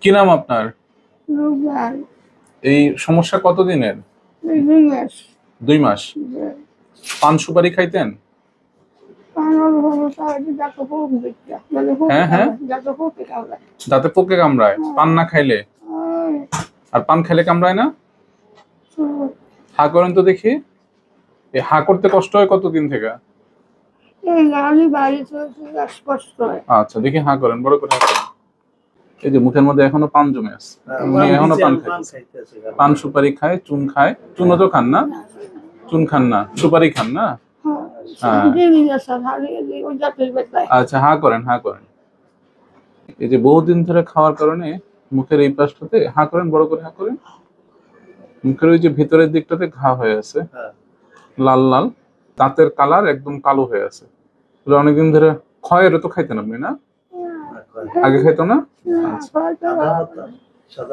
কি নাম আপনার? রোববার এই সমস্যা কতদিনের? 2 মাস 2 মাস। পান সুপারি খাইতেন? হ্যাঁ হ্যাঁ, দাঁতে পোকে কামড়ায় পান না খাইলে? আর পান খাইলে কামড়ায় না? হা করেন তো দেখি। এই হা করতে কষ্ট হয় কতদিন থেকে? আচ্ছা দেখি হা করেন, বড় করে হা করেন। এই যে মুখের মধ্যে এখনো পান জমে আছে, উনি এখনো পান খাইতেছে। পান সুপারি খায়, চুন খায়। চুনও তো খান না? চুন খান না, সুপারি খান না? আচ্ছা হা করেন, হা করেন। এই যে বহুদিন ধরে খাওয়ার কারণে মুখের এই পাশটাতে হা করেন, বড় করে হা করেন। মুখের ওই যে ভিতরের দিকটাতে ঘা হয়ে আছে, লাল লাল, দাঁতের কালার একদম কালো হয়ে আছে। অনেকদিন ধরে ক্ষয়ের তো খাইতেন আপনি না? আগে খাইতো না? আচ্ছা।